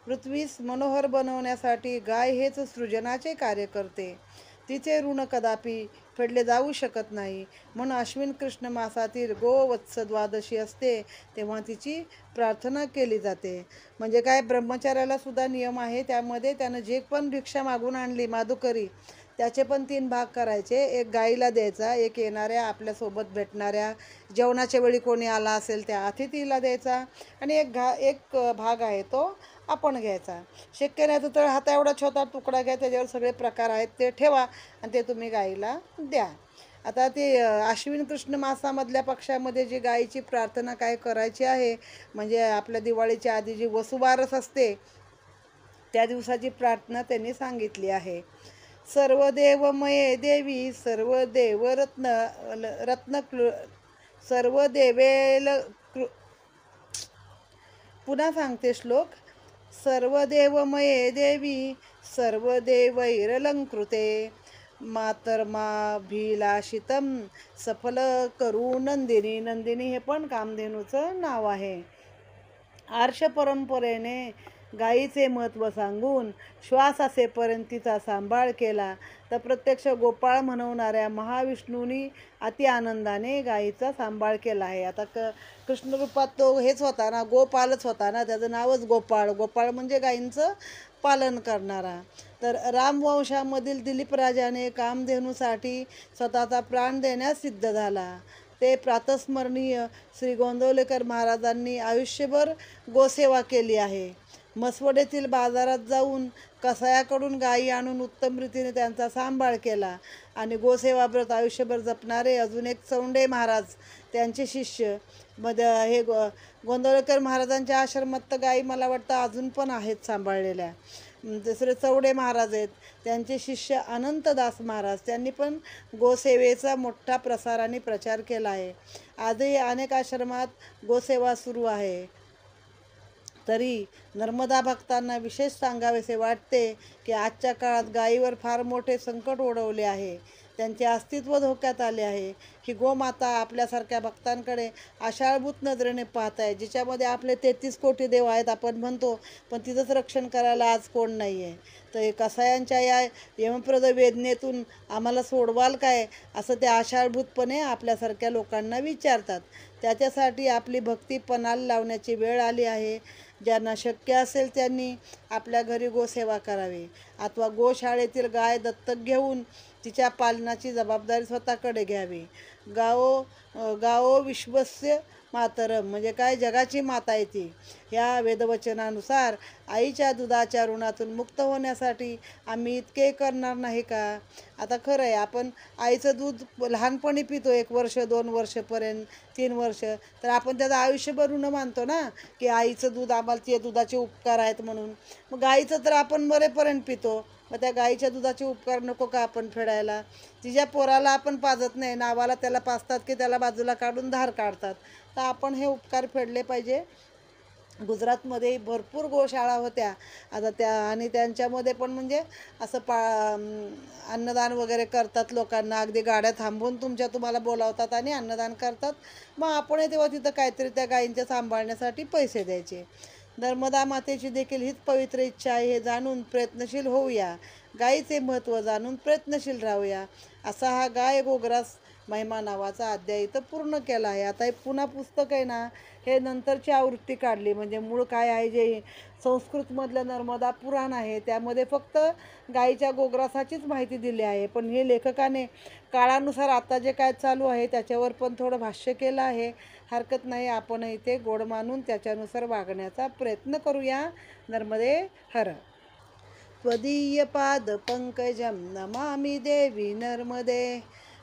पृथ्वीस मनोहर बनवण्यासाठी गाय हेच सृजनाचे कार्य करते. तिचे ऋण कदापि फेडले जाऊ शकत नाही. म्हणून अश्विन कृष्ण मासातील गोवत्स द्वादशी असते तेव्हा तिची प्रार्थना केली जाते. म्हणजे काय, ब्रह्मचार्याला सुद्धा नियम आहे. त्यामध्ये त्यानं जे पण भिक्षा मागून आणली माधुकरी त्याचे पण 3 भाग करायचे. एक गाईला द्यायचा, एक येणाऱ्या आपल्यासोबत भेटणाऱ्या जेवणाच्या वेळी कोणी आला असेल त्या अतिथीला द्यायचा आणि एक भाग आहे तो आपण घ्यायचा. शक्य नाही तर हाता एवढा छोटा तुकडा घ्या, त्याच्यावर सगळे प्रकार आहेत ते ठेवा आणि ते तुम्ही गाईला द्या. आता ते अश्विन कृष्ण मासामधल्या पक्षामध्ये जी गाईची प्रार्थना काय करायची आहे म्हणजे आपल्या दिवाळीच्या आधी जी वसुबारस असते त्या दिवसाची प्रार्थना त्यांनी सांगितली आहे. सर्व देवमये देवी सर्व देव रत्न सर्व देवेल पुन्हा सांगते श्लोक. सर्व देवमये देवी सर्व देवैरलंकृते मातर्माभिलाषितम सफल करू नंदिनी. नंदिनी हे पण कामधेनूचं नाव आहे. आर्ष परंपरेने गायीचे महत्त्व सांगून श्वास असेपर्यंत तिचा सांभाळ केला तर प्रत्यक्ष गोपाळ म्हणवणाऱ्या महाविष्णूंनी अति आनंदाने गायीचा सांभाळ केला आहे. आता कृष्णरूपात तो हेच होता ना, गोपालच होता ना, त्याचं नावच गोपाळ. गोपाळ म्हणजे गायींचं पालन करणारा. तर रामवंशामधील दिलीप राजाने कामधेनूसाठी स्वतःचा प्राण देण्यास सिद्ध झाला. ते प्रातस्मरणीय श्री गोंदवलेकर महाराजांनी आयुष्यभर गोसेवा केली आहे. मसवड येथील बाजारात जाऊन कसायाकडून गायी आणून उत्तम रीतीने त्यांचा सांभाळ केला आणि गोसेवा व्रत आयुष्यभर जपणारे अजून एक चौंडे महाराज त्यांचे शिष्य हे गोंदवलेकर महाराजांच्या आश्रमात तर गायी मला वाटतं अजून पण आहेत सांभाळलेल्या. दुसरे चौडे महाराज आहेत, त्यांचे शिष्य अनंतदास महाराज त्यांनी पण गोसेवेचा मोठा प्रसार आणि प्रचार केला आहे. आजही अनेक आश्रमात गोसेवा सुरू आहे. तरी नर्मदा भक्तांना विशेष सांगावेसे वाटते की आजच्या काळात गायीवर फार मोठे संकट ओढवले आहे. त्यांचे अस्तित्व धोक्यात आले आहे. ही गोमाता आपल्यासारख्या भक्तांकडे आशाळभूत नजरेने पाहत आहे, जिच्यामध्ये आपले 33 कोटी देव आहेत आपण म्हणतो, पण तिचंच रक्षण करायला आज कोण नाही आहे. तर कसायांच्या या यमप्रद वेदनेतून आम्हाला सोडवाल काय असं ते आशाळभूतपणे आपल्यासारख्या लोकांना विचारतात. त्याच्यासाठी आपली भक्ती पणाला लावण्याची वेळ आली आहे. ज्यांना शक्य असेल त्यांनी आपल्या घरी गोसेवा करावी अथवा गोशाळेतील गाय दत्तक घेऊन तिच्या पालनाची जबाबदारी स्वतःकडे घ्यावी. गावो विश्वस्य मातरम म्हणजे काय, जगाची माता आहे ती. ह्या वेदवचनानुसार आईच्या दुधाच्या ऋणातून मुक्त होण्यासाठी आम्ही इतके करणार नाही का? आता खरं आहे, आपण आईचं दूध लहानपणी पितो 1 वर्ष 2 वर्षपर्यंत 3 वर्ष, तर आपण त्याचं आयुष्यभर ऋण मानतो ना की आईचं दूध आम्हाला ते दुधाचे उपकार आहेत म्हणून. मग गाईचं तर आपण मरेपर्यंत पितो, मग त्या गाईच्या दुधाचे उपकार नको का आपण फेडायला? तिच्या पोराला आपण पाजत नाही, नावाला त्याला पाजतात की त्याला बाजूला काढून धार काढतात. तर आपण हे उपकार फेडले पाहिजे. गुजरातमध्ये भरपूर गोशाळा होत्या आता त्या, आणि त्यांच्यामध्ये पण म्हणजे असं अन्नदान वगैरे करतात लोकांना. अगदी गाड्या थांबवून तुम्हाला बोलावतात आणि अन्नदान करतात. मग आपण तेव्हा तिथं काहीतरी त्या गायींच्या सांभाळण्यासाठी पैसे द्यायचे. नर्मदा मातेची देखील हीच पवित्र इच्छा आहे हे जाणून प्रयत्नशील होऊया. गायीचे महत्त्व जाणून प्रयत्नशील राहूया. असा हा गाय गोग्रास महिमा नावाचा अध्याय इथं पूर्ण केला आहे. आता हे पुन्हा पुस्तक आहे ना, हे नंतरची आवृत्ती काढली. म्हणजे मूळ काय आहे, जे संस्कृतमधलं नर्मदा पुराण आहे त्यामध्ये फक्त गायीच्या गोग्रासाचीच माहिती दिली आहे. पण हे लेखकाने काळानुसार आता जे काय चालू आहे त्याच्यावर पण थोडं भाष्य केलं आहे. हरकत नाही, आपण इथे गोड मानून त्याच्यानुसार वागण्याचा प्रयत्न करूया. नर्मदे हर. त्वदीय पाद पंकजम नमामि देवी नर्मदे.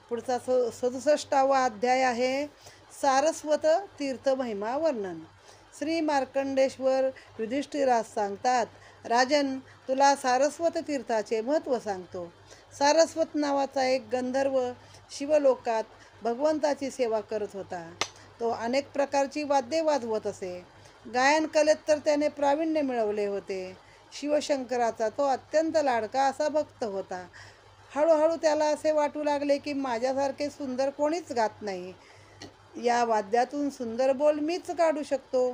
पुढचा 67वा अध्याय आहे सारस्वत तीर्थ महिमा वर्णन. श्री मार्कंडेश्वर युधिष्ठिरास सांगतात, राजन, तुला सारस्वत तीर्थाचे महत्त्व सांगतो. सारस्वत नावाचा एक गंधर्व शिवलोकात भगवंताची सेवा करत होता. तो अनेक प्रकारची वाद्ये वाजवत असे. गायन कलेत तर त्याने प्रावीण्य मिळवले होते. शिवशंकराचा तो अत्यंत लाडका असा भक्त होता. हळूहळू त्याला असे वाटू लागले की माझ्यासारखे सुंदर कोणीच गात नाही. या वाद्यातून सुंदर बोल मीच काढू शकतो.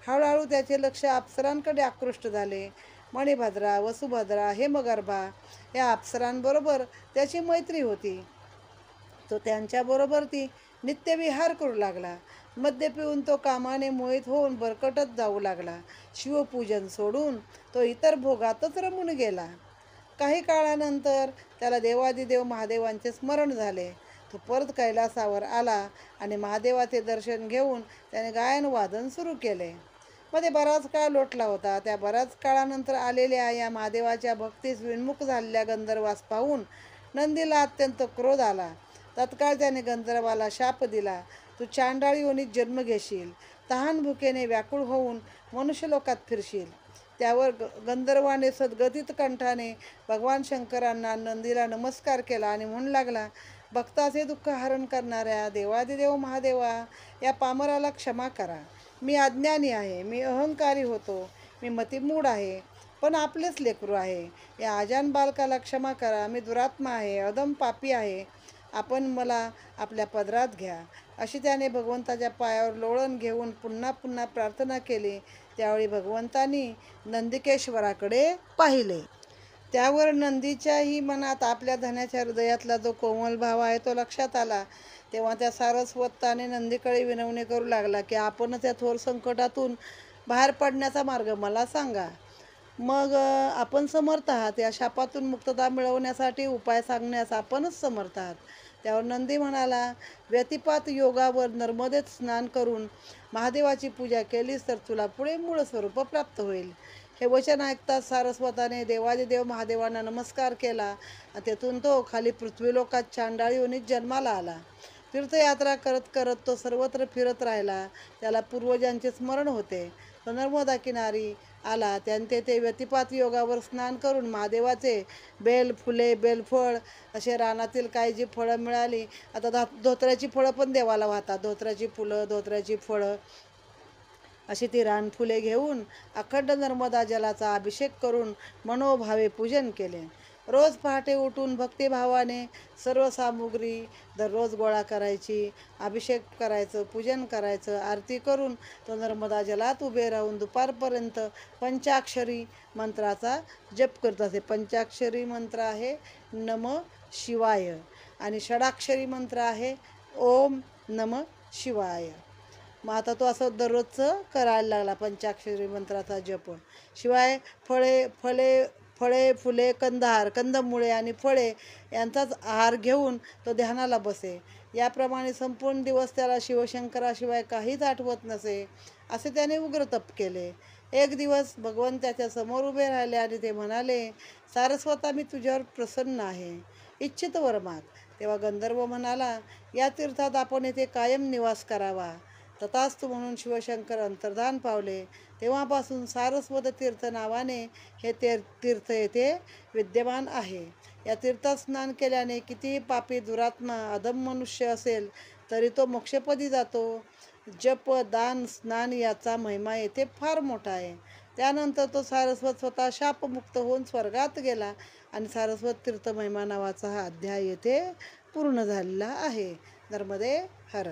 हळूहळू त्याचे लक्ष अप्सरांकडे आकृष्ट झाले. मणिभद्रा, वसुभद्रा, हेमगर्भा या अप्सरांबरोबर त्याची मैत्री होती. तो त्यांच्याबरोबर ती नित्यविहार करू लागला. मद्य पिऊन तो कामाने मोहित होऊन भरकटत जाऊ लागला. शिवपूजन सोडून तो इतर भोगातच रमून गेला. काही काळानंतर त्याला देवादिदेव महादेवांचे स्मरण झाले. तो परत कैलासावर आला आणि महादेवाचे दर्शन घेऊन त्याने गायन वादन सुरू केले. मध्ये बराच काळ लोटला होता. त्या बऱ्याच काळानंतर आलेल्या या महादेवाच्या भक्तीस विन्मुख झालेल्या गंधर्वास पाहून नंदीला अत्यंत क्रोध आला. तत्काळ त्याने गंधर्वाला शाप दिला. तू चांडाळी योनीत जन्म घेशील, तहान भुकेने व्याकुळ होऊन मनुष्यलोकात फिरशील. त्यावर गंधर्वाने सद्गदित कंठाने भगवान शंकरांना नंदीला नमस्कार केला आणि म्हणू लागला, भक्ताचे दुःख हरण करणाऱ्या देवादिदेव महादेवा, या पामराला क्षमा करा. मी अज्ञानी आहे, मी अहंकारी होतो, मी मतिमूढ आहे, पण आपलेच लेकरू आहे. या अजान बालकाला क्षमा करा. मी दुरात्मा आहे, अदम पापी आहे. आपण मला आपल्या पदरात घ्या. अशी त्याने भगवंताच्या पायावर लोळण घेऊन पुन्हा पुन्हा प्रार्थना केली. त्यावेळी भगवंतांनी नंदिकेश्वराकडे पाहिले. त्यावर नंदीच्याही मनात आपल्या धन्याच्या हृदयातला जो कोमल भाव आहे तो लक्षात आला. तेव्हा त्या सारस्वताने नंदीकडे विनवणी करू लागला की आपणच या थोर संकटातून बाहेर पडण्याचा मार्ग मला सांगा. मग आपण समर्थ आहात. या शापातून मुक्तता मिळवण्यासाठी उपाय सांगण्यास आपणच समर्थ आहात. त्यावर नंदी म्हणाला, व्यतिपात योगावर नर्मदेत स्नान करून महादेवाची पूजा केलीस तर तुला पुढे मूळ स्वरूप प्राप्त होईल. हे वचन ऐकताच सारस्वताने देवादिदेव महादेवांना नमस्कार केला. तेथून तो खाली पृथ्वीलोकात चांडाळी योनीत जन्माला आला. तीर्थयात्रा करत करत तो सर्वत्र फिरत राहिला. त्याला पूर्वजांचे स्मरण होते. तो नर्मदा किनारी आला. त्यांचे ते व्यतिपात योगावर स्नान करून महादेवाचे बेल फुले बेलफळ असे रानातील काही जी फळं मिळाली. आता धोत्र्याची फळं पण देवाला वाहतात. धोत्र्याची फुलं, धोत्र्याची फळं अशी ती रानफुले घेऊन अखंड नर्मदा जलाचा अभिषेक करून मनोभावे पूजन केले. रोज पहाटे उठून भक्तिभावाने सर्व सामुग्री दररोज गोळा करायची, अभिषेक करायचं, पूजन करायचं. आरती करून तो नर्मदा जलात उभे राहून दुपारपर्यंत पंचाक्षरी मंत्राचा जप करत असे. पंचाक्षरी मंत्र आहे नम शिवाय आणि षडाक्षरी मंत्र आहे ओम नम शिवाय. मग आता तो असं दररोजचं करायला लागला पंचाक्षरी मंत्राचा जप. शिवाय फळे फुले कंदहार कंदमुळे आणि फळे यांचाच आहार घेऊन तो ध्यानाला बसे. याप्रमाणे संपूर्ण दिवस त्याला शिवशंकराशिवाय काहीच आठवत नसे. असे त्याने उग्र तप केले. एक दिवस भगवंत त्याच्या समोर उभे राहिले आणि ते म्हणाले, सारस्वता, मी तुझ्यावर प्रसन्न आहे, इच्छित वर माग. तेव्हा गंधर्व म्हणाला, या तीर्थात आपण येथे कायम निवास करावा. तथास्तु म्हणून शिवशंकर अंतर्धान पावले. तेव्हापासून सारस्वत तीर्थ नावाने हे तीर्थ येथे विद्यमान आहे. या तीर्थात स्नान केल्याने कितीही पापी दुरात्मा अधम मनुष्य असेल तरी तो मोक्षपदी जातो. जप दान स्नान याचा महिमा येथे फार मोठा आहे. त्यानंतर तो सारस्वत स्वतः शापमुक्त होऊन स्वर्गात गेला आणि सारस्वत तीर्थ महिमा नावाचा हा अध्याय येथे पूर्ण झालेला आहे. नर्मदे हर.